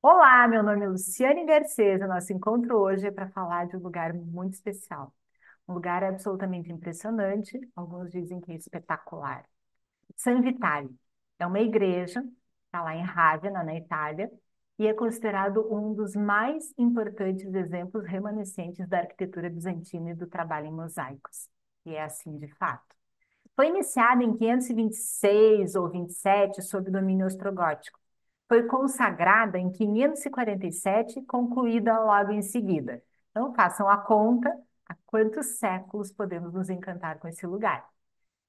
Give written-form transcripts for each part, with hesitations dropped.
Olá, meu nome é Luciane Garcês. Nosso encontro hoje é para falar de um lugar muito especial. Um lugar absolutamente impressionante, alguns dizem que é espetacular. San Vitale é uma igreja, está lá em Ravenna, na Itália, e é considerado um dos mais importantes exemplos remanescentes da arquitetura bizantina e do trabalho em mosaicos. E é assim de fato. Foi iniciada em 526 ou 27 sob domínio ostrogótico. Foi consagrada em 547 e concluída logo em seguida. Então, façam a conta há quantos séculos podemos nos encantar com esse lugar.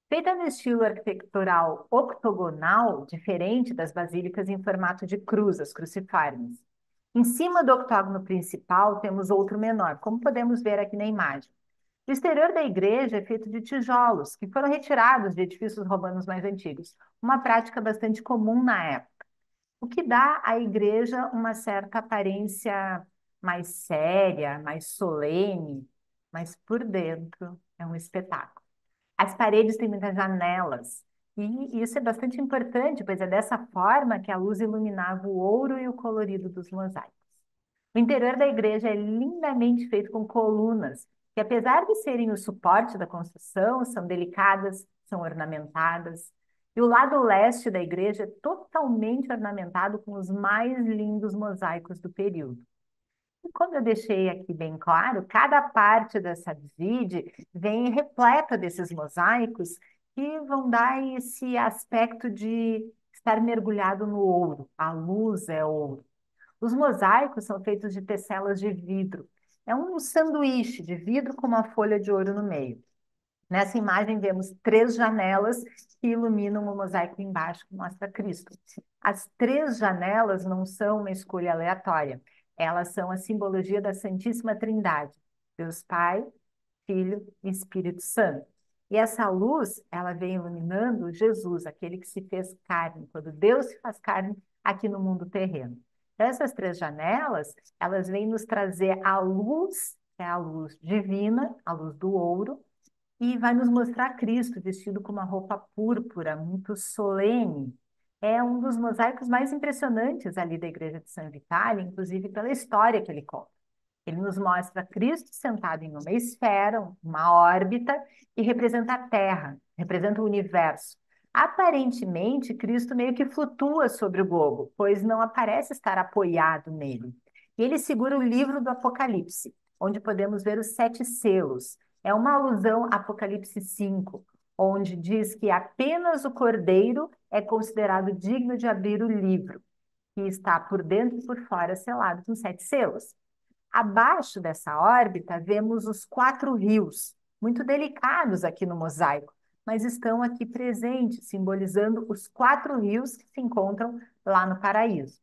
Feita no estilo arquitetural octogonal, diferente das basílicas em formato de cruz, as cruciformes. Em cima do octógono principal temos outro menor, como podemos ver aqui na imagem. O exterior da igreja é feito de tijolos, que foram retirados de edifícios romanos mais antigos, uma prática bastante comum na época, o que dá à igreja uma certa aparência mais séria, mais solene, mas por dentro é um espetáculo. As paredes têm muitas janelas, e isso é bastante importante, pois é dessa forma que a luz iluminava o ouro e o colorido dos mosaicos. O interior da igreja é lindamente feito com colunas, que apesar de serem o suporte da construção, são delicadas, são ornamentadas. E o lado leste da igreja é totalmente ornamentado com os mais lindos mosaicos do período. E como eu deixei aqui bem claro, cada parte dessa vide vem repleta desses mosaicos que vão dar esse aspecto de estar mergulhado no ouro. A luz é ouro. Os mosaicos são feitos de tecelas de vidro. É um sanduíche de vidro com uma folha de ouro no meio. Nessa imagem vemos três janelas que iluminam o mosaico embaixo, que mostra Cristo. As três janelas não são uma escolha aleatória. Elas são a simbologia da Santíssima Trindade, Deus Pai, Filho e Espírito Santo. E essa luz, ela vem iluminando Jesus, aquele que se fez carne, quando Deus se faz carne aqui no mundo terreno. Então, essas três janelas, elas vêm nos trazer a luz, que é a luz divina, a luz do ouro, e vai nos mostrar Cristo vestido com uma roupa púrpura, muito solene. É um dos mosaicos mais impressionantes ali da igreja de San Vitale, inclusive pela história que ele conta. Ele nos mostra Cristo sentado em uma esfera, uma órbita, que representa a Terra, representa o universo. Aparentemente, Cristo meio que flutua sobre o globo, pois não aparece estar apoiado nele. E ele segura o livro do Apocalipse, onde podemos ver os sete selos. É uma alusão a Apocalipse 5, onde diz que apenas o Cordeiro é considerado digno de abrir o livro, que está por dentro e por fora selado com sete selos. Abaixo dessa órbita, vemos os quatro rios, muito delicados aqui no mosaico, mas estão aqui presentes, simbolizando os quatro rios que se encontram lá no paraíso.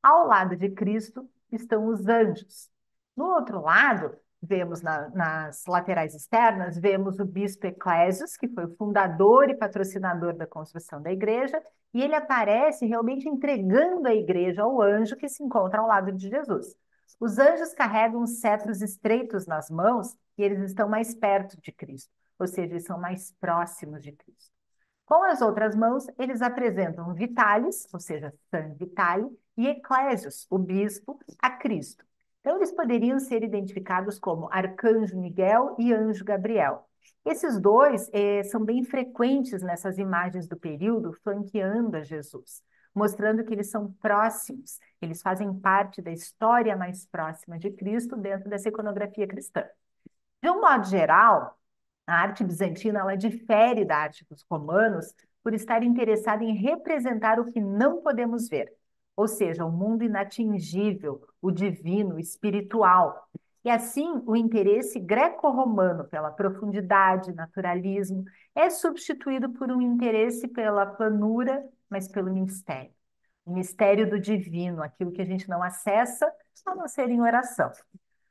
Ao lado de Cristo estão os anjos. No outro lado, vemos nas laterais externas, vemos o bispo Eclésios, que foi o fundador e patrocinador da construção da igreja, e ele aparece realmente entregando a igreja ao anjo que se encontra ao lado de Jesus. Os anjos carregam cetros estreitos nas mãos e eles estão mais perto de Cristo, ou seja, eles são mais próximos de Cristo. Com as outras mãos, eles apresentam Vitalis, ou seja, San Vitale, e Eclésios, o bispo, a Cristo. Então, eles poderiam ser identificados como Arcanjo Miguel e Anjo Gabriel. Esses dois são bem frequentes nessas imagens do período flanqueando a Jesus, mostrando que eles são próximos, eles fazem parte da história mais próxima de Cristo dentro dessa iconografia cristã. De um modo geral, a arte bizantina ela difere da arte dos romanos por estar interessada em representar o que não podemos ver, ou seja, o mundo inatingível, o divino, o espiritual. E assim, o interesse greco-romano pela profundidade, naturalismo, é substituído por um interesse pela planura, mas pelo mistério. O mistério do divino, aquilo que a gente não acessa, a não ser em oração.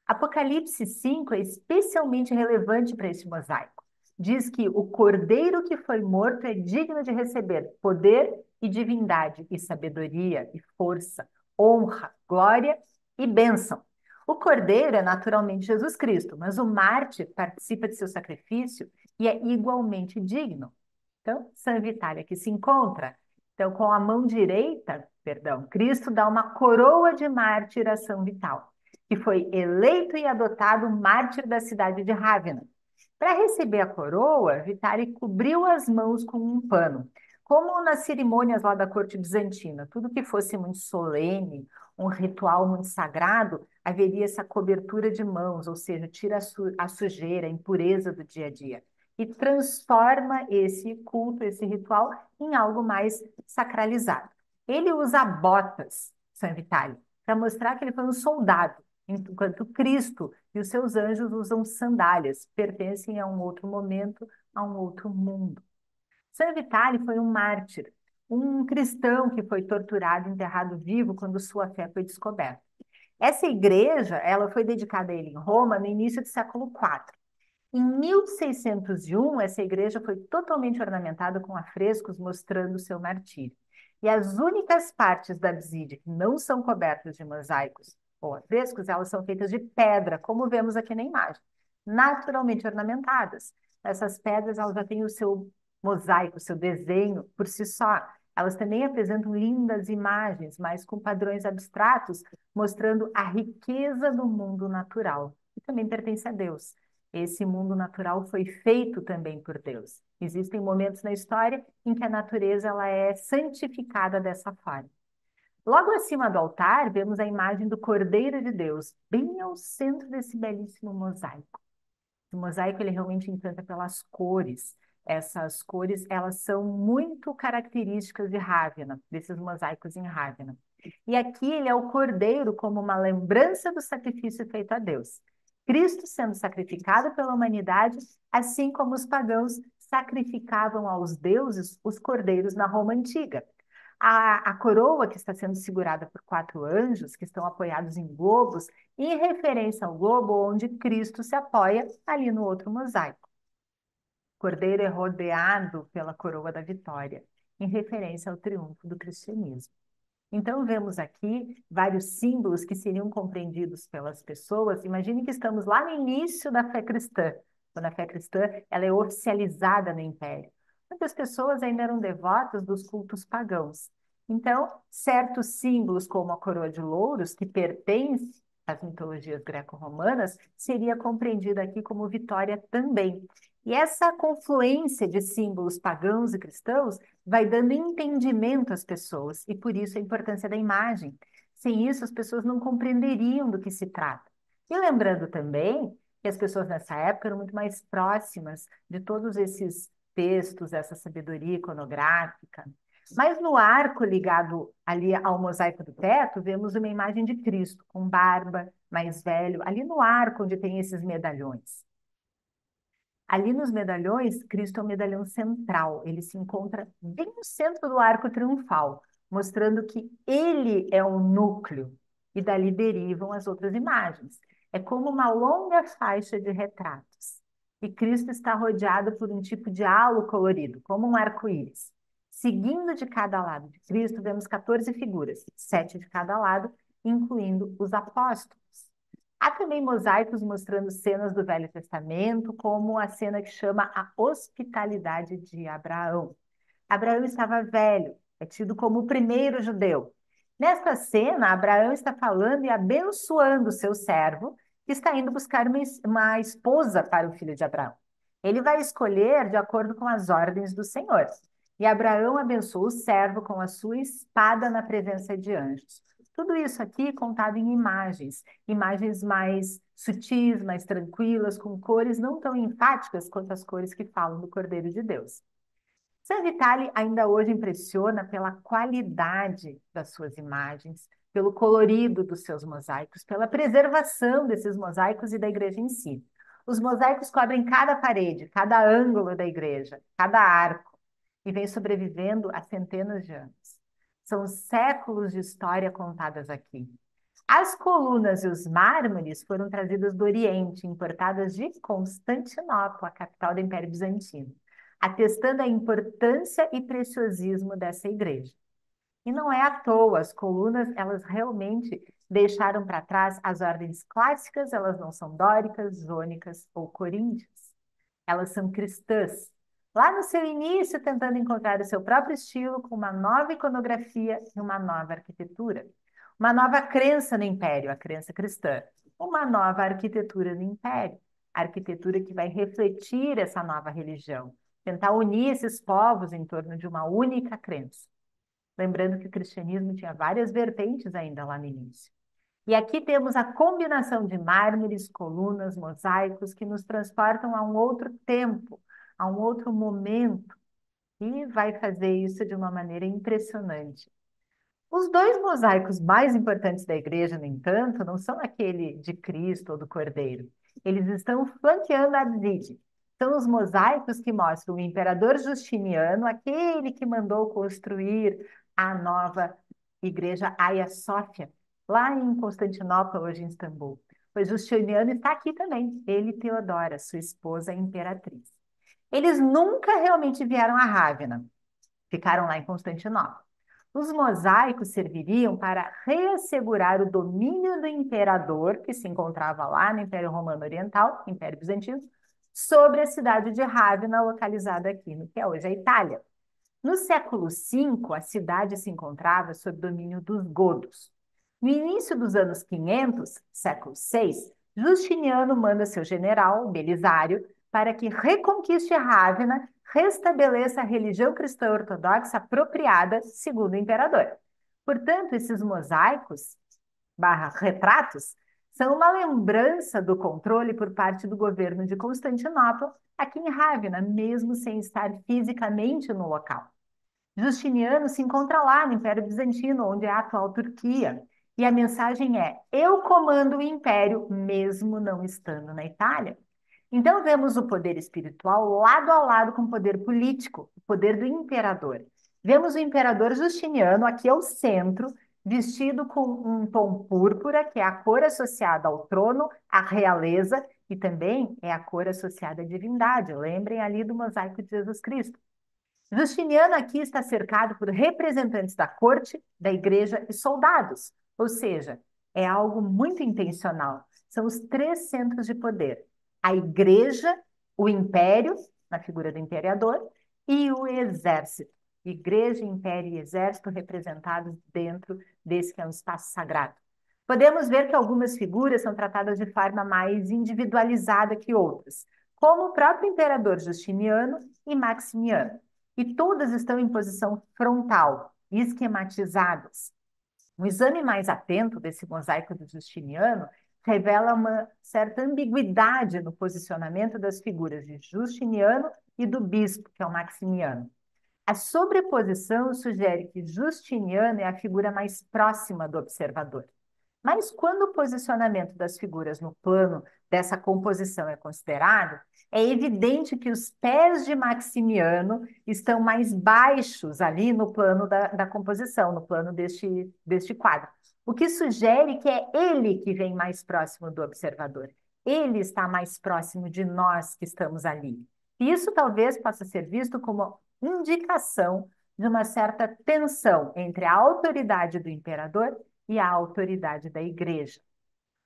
Apocalipse 5 é especialmente relevante para esse mosaico. Diz que o cordeiro que foi morto é digno de receber poder e divindade, e sabedoria, e força, honra, glória e bênção. O cordeiro é naturalmente Jesus Cristo, mas o mártir participa de seu sacrifício e é igualmente digno. Então, San Vitale aqui se encontra. Então, com a mão direita, Perdão, Cristo dá uma coroa de mártir a São Vital, que foi eleito e adotado mártir da cidade de Rávena. Para receber a coroa, Vitale cobriu as mãos com um pano, como nas cerimônias lá da corte bizantina. Tudo que fosse muito solene, um ritual muito sagrado, haveria essa cobertura de mãos, ou seja, tira a sujeira, a impureza do dia a dia e transforma esse culto, esse ritual, em algo mais sacralizado. Ele usa botas, São Vitale, para mostrar que ele foi um soldado, enquanto Cristo e os seus anjos usam sandálias, pertencem a um outro momento, a um outro mundo. São Vitale foi um mártir, um cristão que foi torturado e enterrado vivo quando sua fé foi descoberta. Essa igreja, ela foi dedicada a ele em Roma no início do século IV. Em 1601, essa igreja foi totalmente ornamentada com afrescos mostrando o seu martírio. E as únicas partes da absíde que não são cobertas de mosaicos ou afrescos, elas são feitas de pedra, como vemos aqui na imagem, naturalmente ornamentadas. Essas pedras, elas já têm o seu mosaico, o seu desenho por si só. Elas também apresentam lindas imagens, mas com padrões abstratos, mostrando a riqueza do mundo natural, que também pertence a Deus. Esse mundo natural foi feito também por Deus. Existem momentos na história em que a natureza ela é santificada dessa forma. Logo acima do altar, vemos a imagem do Cordeiro de Deus, bem ao centro desse belíssimo mosaico. O mosaico ele realmente encanta pelas cores. Essas cores, elas são muito características de Rávena, desses mosaicos em Rávena. E aqui ele é o cordeiro como uma lembrança do sacrifício feito a Deus. Cristo sendo sacrificado pela humanidade, assim como os pagãos sacrificavam aos deuses os cordeiros na Roma antiga. A coroa que está sendo segurada por 4 anjos, que estão apoiados em globos, em referência ao globo onde Cristo se apoia ali no outro mosaico. O cordeiro é rodeado pela coroa da vitória, em referência ao triunfo do cristianismo. Então, vemos aqui vários símbolos que seriam compreendidos pelas pessoas. Imagine que estamos lá no início da fé cristã, quando a fé cristã ela é oficializada no Império. Muitas pessoas ainda eram devotas dos cultos pagãos. Então, certos símbolos, como a coroa de louros, que pertence às mitologias greco-romanas, seria compreendida aqui como vitória também. E essa confluência de símbolos pagãos e cristãos vai dando entendimento às pessoas, e por isso a importância da imagem. Sem isso, as pessoas não compreenderiam do que se trata. E lembrando também que as pessoas nessa época eram muito mais próximas de todos esses textos, essa sabedoria iconográfica. Mas no arco ligado ali ao mosaico do teto, vemos uma imagem de Cristo, com barba, mais velho, ali no arco onde tem esses medalhões. Ali nos medalhões, Cristo é o medalhão central. Ele se encontra bem no centro do arco triunfal, mostrando que ele é o núcleo e dali derivam as outras imagens. É como uma longa faixa de retratos. E Cristo está rodeado por um tipo de halo colorido, como um arco-íris. Seguindo de cada lado de Cristo, vemos 14 figuras, 7 de cada lado, incluindo os apóstolos. Há também mosaicos mostrando cenas do Velho Testamento, como a cena que chama a hospitalidade de Abraão. Abraão estava velho, é tido como o primeiro judeu. Nesta cena, Abraão está falando e abençoando o seu servo, que está indo buscar uma esposa para o filho de Abraão. Ele vai escolher de acordo com as ordens do Senhor. E Abraão abençoa o servo com a sua espada na presença de anjos. Tudo isso aqui contado em imagens, imagens mais sutis, mais tranquilas, com cores não tão enfáticas quanto as cores que falam do Cordeiro de Deus. San Vitale ainda hoje impressiona pela qualidade das suas imagens, pelo colorido dos seus mosaicos, pela preservação desses mosaicos e da igreja em si. Os mosaicos cobrem cada parede, cada ângulo da igreja, cada arco, e vem sobrevivendo há centenas de anos. São séculos de história contadas aqui. As colunas e os mármores foram trazidas do Oriente, importadas de Constantinopla, a capital do Império Bizantino, atestando a importância e preciosismo dessa igreja. E não é à toa, as colunas, elas realmente deixaram para trás as ordens clássicas, elas não são dóricas, jônicas ou coríntias. Elas são cristãs. lá no seu início, tentando encontrar o seu próprio estilo com uma nova iconografia e uma nova arquitetura. Uma nova crença no império, a crença cristã. Uma nova arquitetura no império, a arquitetura que vai refletir essa nova religião, tentar unir esses povos em torno de uma única crença. Lembrando que o cristianismo tinha várias vertentes ainda lá no início. E aqui temos a combinação de mármores, colunas, mosaicos que nos transportam a um outro tempo, a um outro momento, e vai fazer isso de uma maneira impressionante. Os dois mosaicos mais importantes da igreja, no entanto, não são aquele de Cristo ou do Cordeiro. Eles estão flanqueando a abside. São os mosaicos que mostram o imperador Justiniano, aquele que mandou construir a nova igreja Hagia Sófia, lá em Constantinopla, hoje em Istambul. Pois Justiniano está aqui também, ele e Teodora, sua esposa a imperatriz. Eles nunca realmente vieram a Rávena, ficaram lá em Constantinopla. Os mosaicos serviriam para reassegurar o domínio do imperador, que se encontrava lá no Império Romano Oriental, Império Bizantino, sobre a cidade de Rávena, localizada aqui no que é hoje a Itália. No século V, a cidade se encontrava sob domínio dos godos. No início dos anos 500, século VI, Justiniano manda seu general, Belisário, para que reconquiste Rávena, restabeleça a religião cristã ortodoxa apropriada, segundo o imperador. Portanto, esses mosaicos, barra retratos, são uma lembrança do controle por parte do governo de Constantinopla, aqui em Rávena, mesmo sem estar fisicamente no local. Justiniano se encontra lá no Império Bizantino, onde é a atual Turquia. E a mensagem é: eu comando o império, mesmo não estando na Itália. Então, vemos o poder espiritual lado a lado com o poder político, o poder do imperador. Vemos o imperador Justiniano aqui ao centro, vestido com um tom púrpura, que é a cor associada ao trono, à realeza, e também é a cor associada à divindade. Lembrem ali do mosaico de Jesus Cristo. Justiniano aqui está cercado por representantes da corte, da igreja e soldados, ou seja, é algo muito intencional. São os três centros de poder: a igreja, o império, na figura do imperador, e o exército. Igreja, império e exército representados dentro desse que é um espaço sagrado. Podemos ver que algumas figuras são tratadas de forma mais individualizada que outras, como o próprio imperador Justiniano e Maximiano, e todas estão em posição frontal, esquematizadas. Um exame mais atento desse mosaico do Justiniano revela uma certa ambiguidade no posicionamento das figuras de Justiniano e do bispo, que é o Maximiano. A sobreposição sugere que Justiniano é a figura mais próxima do observador. Mas quando o posicionamento das figuras no plano dessa composição é considerado, é evidente que os pés de Maximiano estão mais baixos ali no plano da composição, no plano deste quadro. O que sugere que é ele que vem mais próximo do observador. Ele está mais próximo de nós que estamos ali. E isso talvez possa ser visto como indicação de uma certa tensão entre a autoridade do imperador e a autoridade da igreja.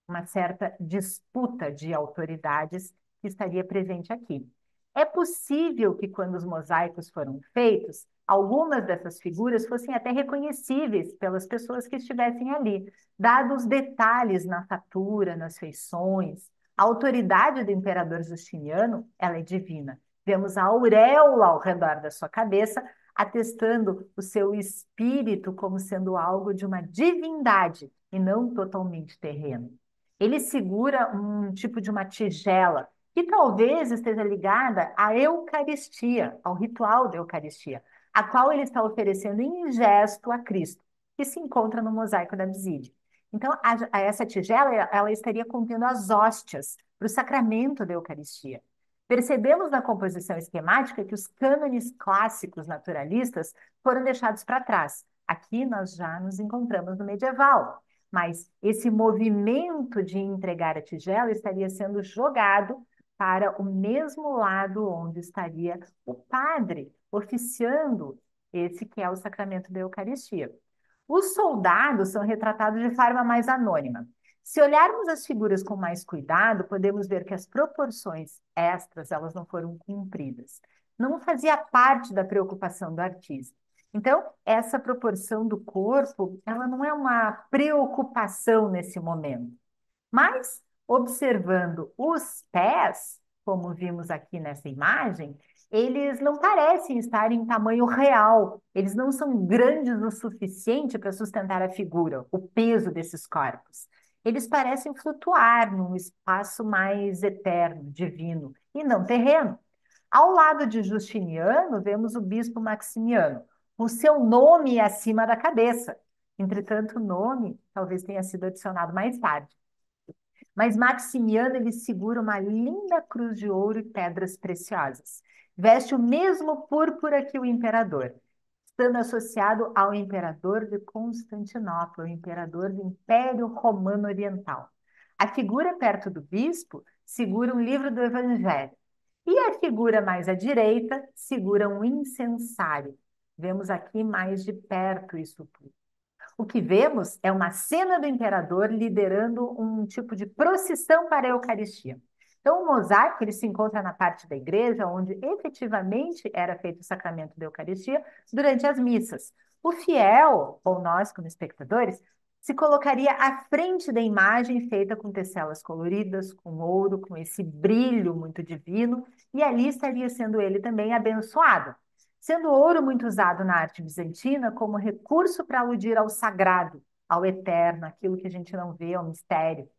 Uma certa disputa de autoridades que estaria presente aqui. É possível que, quando os mosaicos foram feitos, algumas dessas figuras fossem até reconhecíveis pelas pessoas que estivessem ali, dados os detalhes na fatura, nas feições. A autoridade do imperador Justiniano, ela é divina. Vemos a auréola ao redor da sua cabeça, atestando o seu espírito como sendo algo de uma divindade e não totalmente terreno. Ele segura um tipo de uma tigela que talvez esteja ligada à Eucaristia, ao ritual da Eucaristia, a qual ele está oferecendo em gesto a Cristo, que se encontra no mosaico da Absídia. Então, essa tigela, ela estaria contendo as hóstias para o sacramento da Eucaristia. Percebemos na composição esquemática que os cânones clássicos naturalistas foram deixados para trás. Aqui nós já nos encontramos no medieval, mas esse movimento de entregar a tigela estaria sendo jogado para o mesmo lado onde estaria o padre oficiando esse que é o sacramento da Eucaristia. Os soldados são retratados de forma mais anônima. Se olharmos as figuras com mais cuidado, podemos ver que as proporções extras elas não foram cumpridas. não fazia parte da preocupação do artista. Então, essa proporção do corpo, ela não é uma preocupação nesse momento. Mas, observando os pés, como vimos aqui nessa imagem, eles não parecem estar em tamanho real. Eles não são grandes o suficiente para sustentar a figura, o peso desses corpos. Eles parecem flutuar num espaço mais eterno, divino, e não terreno. Ao lado de Justiniano, vemos o bispo Maximiano, o seu nome acima da cabeça. Entretanto, o nome talvez tenha sido adicionado mais tarde. Mas Maximiano ele segura uma linda cruz de ouro e pedras preciosas. Veste o mesmo púrpura que o imperador, estando associado ao imperador de Constantinopla, o imperador do Império Romano Oriental. A figura perto do bispo segura um livro do Evangelho. E a figura mais à direita segura um incensário. Vemos aqui mais de perto isso tudo. O que vemos é uma cena do imperador liderando um tipo de procissão para a Eucaristia. Então, o mosaico ele se encontra na parte da igreja onde efetivamente era feito o sacramento da Eucaristia durante as missas. O fiel, ou nós como espectadores, se colocaria à frente da imagem feita com tecelas coloridas, com ouro, com esse brilho muito divino, e ali estaria sendo ele também abençoado, sendo o ouro muito usado na arte bizantina como recurso para aludir ao sagrado, ao eterno, aquilo que a gente não vê, ao mistério.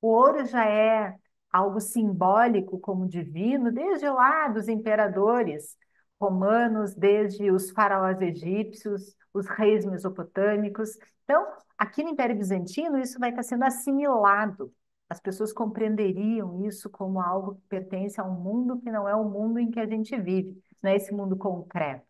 O ouro já é algo simbólico como divino desde lá dos imperadores romanos, desde os faraós egípcios, os reis mesopotâmicos. Então, aqui no Império Bizantino, isso vai estar sendo assimilado. As pessoas compreenderiam isso como algo que pertence a um mundo que não é o mundo em que a gente vive, não é esse mundo concreto.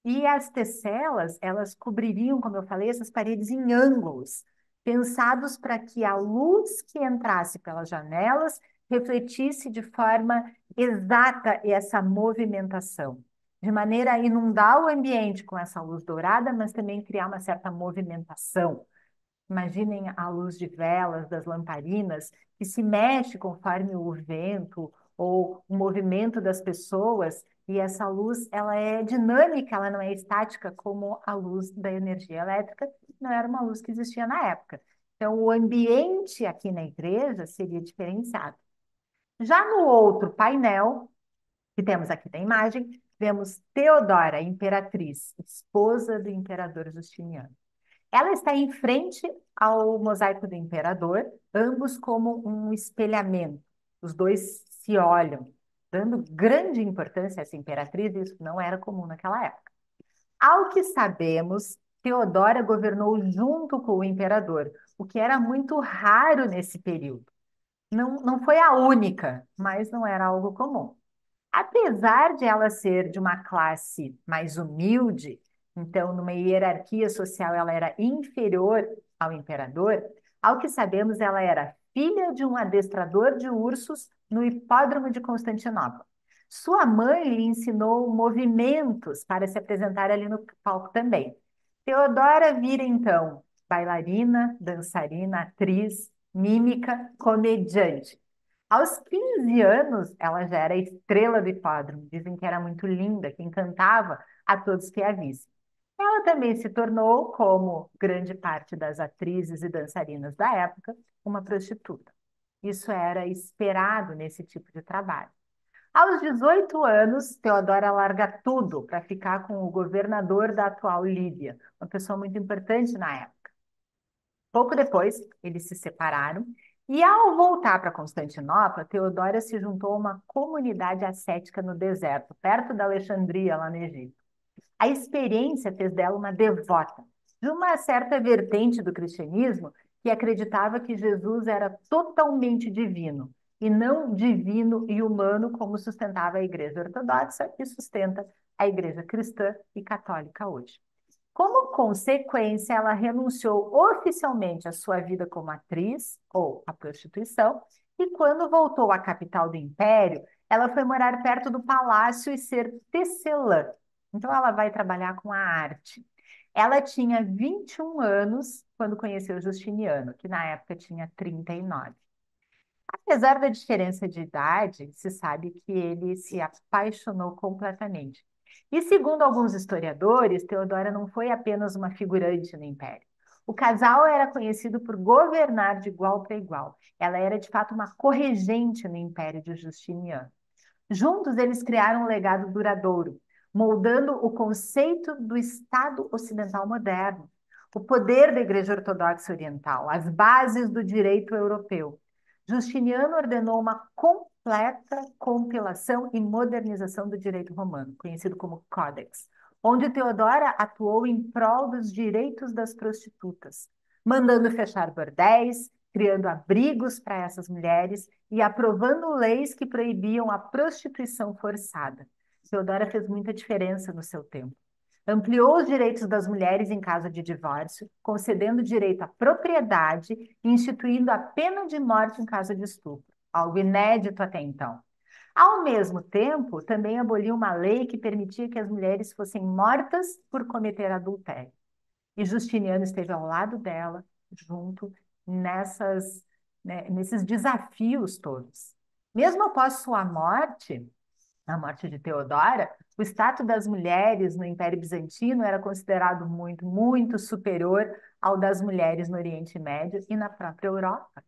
E as tecelas, elas cobririam, como eu falei, essas paredes em ângulos, pensados para que a luz que entrasse pelas janelas refletisse de forma exata essa movimentação, de maneira a inundar o ambiente com essa luz dourada, mas também criar uma certa movimentação. Imaginem a luz de velas, das lamparinas, que se mexe conforme o vento ou o movimento das pessoas, e essa luz, ela é dinâmica, ela não é estática como a luz da energia elétrica, não era uma luz que existia na época. Então, o ambiente aqui na igreja seria diferenciado. Já no outro painel, que temos aqui na imagem, vemos Teodora, imperatriz, esposa do imperador Justiniano. Ela está em frente ao mosaico do imperador, ambos como um espelhamento. Os dois se olham, dando grande importância a essa imperatriz, isso não era comum naquela época. Ao que sabemos, Teodora governou junto com o imperador, o que era muito raro nesse período. Não foi a única, mas não era algo comum. Apesar de ela ser de uma classe mais humilde, então, numa hierarquia social, ela era inferior ao imperador, ao que sabemos, ela era filha de um adestrador de ursos no hipódromo de Constantinopla. Sua mãe lhe ensinou movimentos para se apresentar ali no palco também. Teodora vira, então, bailarina, dançarina, atriz, mímica, comediante. Aos 15 anos, ela já era estrela do hipódromo. Dizem que era muito linda, que encantava a todos que a vissem. Ela também se tornou, como grande parte das atrizes e dançarinas da época, uma prostituta. Isso era esperado nesse tipo de trabalho. Aos 18 anos, Teodora larga tudo para ficar com o governador da atual Líbia, uma pessoa muito importante na época. Pouco depois, eles se separaram e, ao voltar para Constantinopla, Teodora se juntou a uma comunidade ascética no deserto, perto da Alexandria, lá no Egito. A experiência fez dela uma devota de uma certa vertente do cristianismo que acreditava que Jesus era totalmente divino e não divino e humano como sustentava a Igreja Ortodoxa e sustenta a Igreja Cristã e Católica hoje. Como consequência, ela renunciou oficialmente à sua vida como atriz ou à prostituição, e quando voltou à capital do império, ela foi morar perto do palácio e ser tecelã. Então, ela vai trabalhar com a arte. Ela tinha 21 anos quando conheceu Justiniano, que na época tinha 39. Apesar da diferença de idade, se sabe que ele se apaixonou completamente. E segundo alguns historiadores, Teodora não foi apenas uma figurante no império. O casal era conhecido por governar de igual para igual. Ela era de fato uma corregente no império de Justiniano. Juntos, eles criaram um legado duradouro, moldando o conceito do Estado ocidental moderno, o poder da Igreja Ortodoxa Oriental, as bases do direito europeu. Justiniano ordenou uma completa compilação e modernização do direito romano, conhecido como Codex, onde Teodora atuou em prol dos direitos das prostitutas, mandando fechar bordéis, criando abrigos para essas mulheres e aprovando leis que proibiam a prostituição forçada. Teodora fez muita diferença no seu tempo. Ampliou os direitos das mulheres em caso de divórcio, concedendo direito à propriedade e instituindo a pena de morte em caso de estupro, algo inédito até então. Ao mesmo tempo, também aboliu uma lei que permitia que as mulheres fossem mortas por cometer adultério. E Justiniano esteve ao lado dela, junto nesses desafios todos. Mesmo após sua morte, a morte de Teodora, o status das mulheres no Império Bizantino era considerado muito, muito superior ao das mulheres no Oriente Médio e na própria Europa.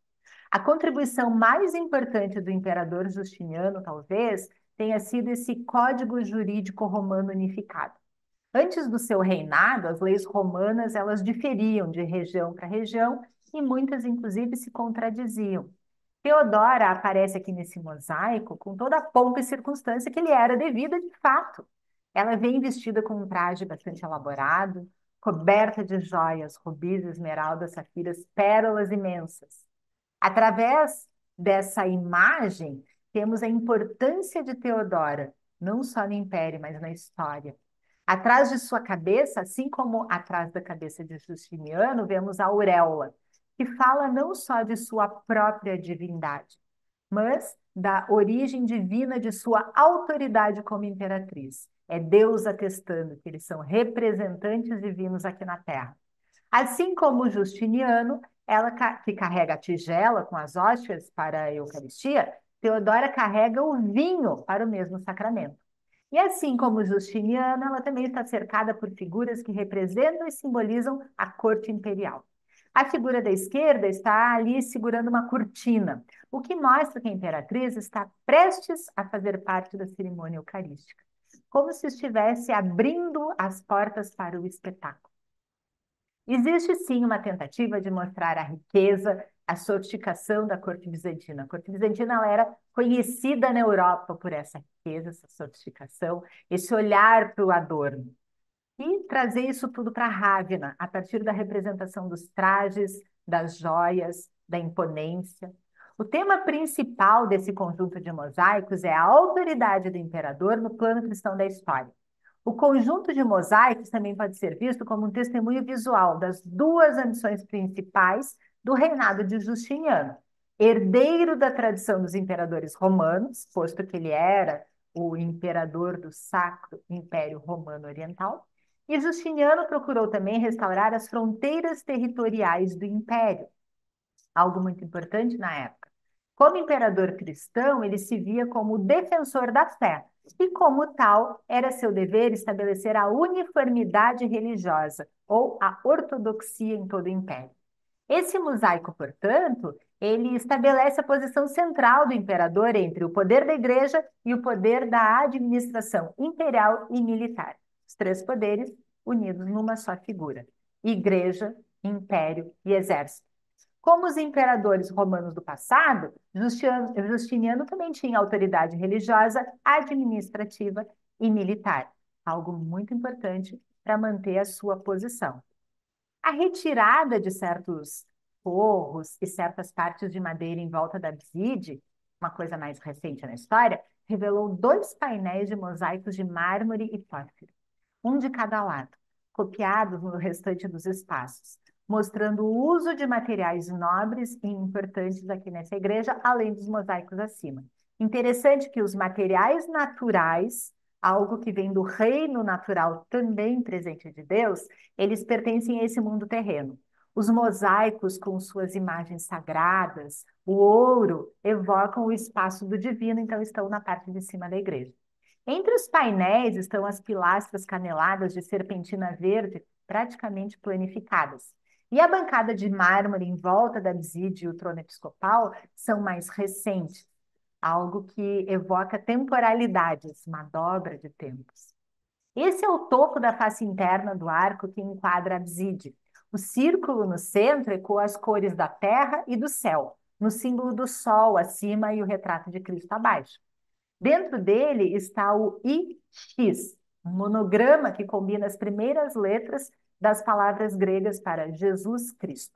A contribuição mais importante do imperador Justiniano, talvez, tenha sido esse código jurídico romano unificado. Antes do seu reinado, as leis romanas elas diferiam de região para região e muitas, inclusive, se contradiziam. Teodora aparece aqui nesse mosaico com toda a pompa e circunstância que lhe era devida de fato. Ela vem vestida com um traje bastante elaborado, coberta de joias, rubis, esmeraldas, safiras, pérolas imensas. Através dessa imagem, temos a importância de Teodora, não só no Império, mas na história. Atrás de sua cabeça, assim como atrás da cabeça de Justiniano, vemos a auréola, que fala não só de sua própria divindade, mas da origem divina de sua autoridade como imperatriz. É Deus atestando que eles são representantes divinos aqui na Terra. Assim como Justiniano, ela que carrega a tigela com as hóstias para a Eucaristia, Teodora carrega o vinho para o mesmo sacramento. E assim como Justiniano, ela também está cercada por figuras que representam e simbolizam a corte imperial. A figura da esquerda está ali segurando uma cortina, o que mostra que a imperatriz está prestes a fazer parte da cerimônia eucarística, como se estivesse abrindo as portas para o espetáculo. Existe sim uma tentativa de mostrar a riqueza, a sofisticação da corte bizantina. A corte bizantina ela era conhecida na Europa por essa riqueza, essa sofisticação, esse olhar para o adorno. E trazer isso tudo para Rávena, a partir da representação dos trajes, das joias, da imponência. O tema principal desse conjunto de mosaicos é a autoridade do imperador no plano cristão da história. O conjunto de mosaicos também pode ser visto como um testemunho visual das duas ambições principais do reinado de Justiniano. Herdeiro da tradição dos imperadores romanos, posto que ele era o imperador do Sacro Império Romano Oriental, e Justiniano procurou também restaurar as fronteiras territoriais do império, algo muito importante na época. Como imperador cristão, ele se via como o defensor da fé, e como tal, era seu dever estabelecer a uniformidade religiosa, ou a ortodoxia em todo o império. Esse mosaico, portanto, ele estabelece a posição central do imperador entre o poder da igreja e o poder da administração imperial e militar. Os três poderes unidos numa só figura: igreja, império e exército. Como os imperadores romanos do passado, Justiniano também tinha autoridade religiosa, administrativa e militar, algo muito importante para manter a sua posição. A retirada de certos forros e certas partes de madeira em volta da abside, uma coisa mais recente na história, revelou dois painéis de mosaicos de mármore e pórfiro, um de cada lado, copiados no restante dos espaços, mostrando o uso de materiais nobres e importantes aqui nessa igreja, além dos mosaicos acima. Interessante que os materiais naturais, algo que vem do reino natural também presente de Deus, eles pertencem a esse mundo terreno. Os mosaicos com suas imagens sagradas, o ouro, evocam o espaço do divino, então estão na parte de cima da igreja. Entre os painéis estão as pilastras caneladas de serpentina verde, praticamente planificadas. E a bancada de mármore em volta da abside e o trono episcopal são mais recentes, algo que evoca temporalidades, uma dobra de tempos. Esse é o topo da face interna do arco que enquadra a abside. O círculo no centro ecoa as cores da terra e do céu, no símbolo do sol acima e o retrato de Cristo abaixo. Dentro dele está o IX, um monograma que combina as primeiras letras das palavras gregas para Jesus Cristo.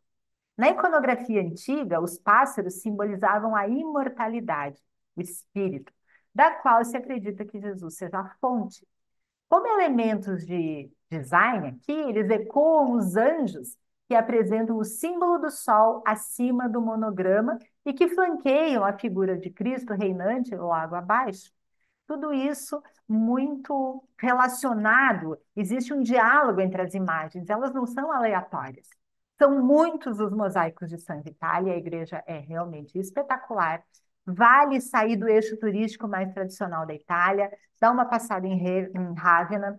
Na iconografia antiga, os pássaros simbolizavam a imortalidade, o espírito, da qual se acredita que Jesus seja a fonte. Como elementos de design aqui, eles ecoam os anjos que apresentam o símbolo do sol acima do monograma e que flanqueiam a figura de Cristo reinante logo abaixo. Tudo isso muito relacionado, existe um diálogo entre as imagens, elas não são aleatórias. São muitos os mosaicos de Santa Itália, a igreja é realmente espetacular. Vale sair do eixo turístico mais tradicional da Itália, dar uma passada em Ravenna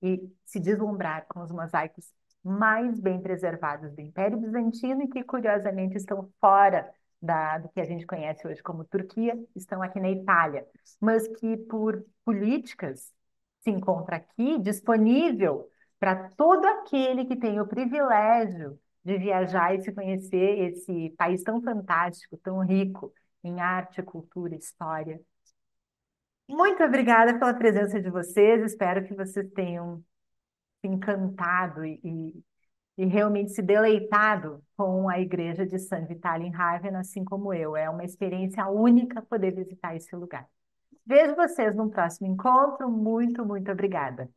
e se deslumbrar com os mosaicos mais bem preservados do Império Bizantino e que, curiosamente, estão fora do que a gente conhece hoje como Turquia, estão aqui na Itália, mas que, por políticas, se encontra aqui disponível para todo aquele que tem o privilégio de viajar e se conhecer esse país tão fantástico, tão rico em arte, cultura, história. Muito obrigada pela presença de vocês. Espero que vocês tenham se encantado e realmente se deleitado com a igreja de San Vitale em Ravenna, assim como eu. É uma experiência única poder visitar esse lugar. Vejo vocês num próximo encontro. Muito, muito obrigada.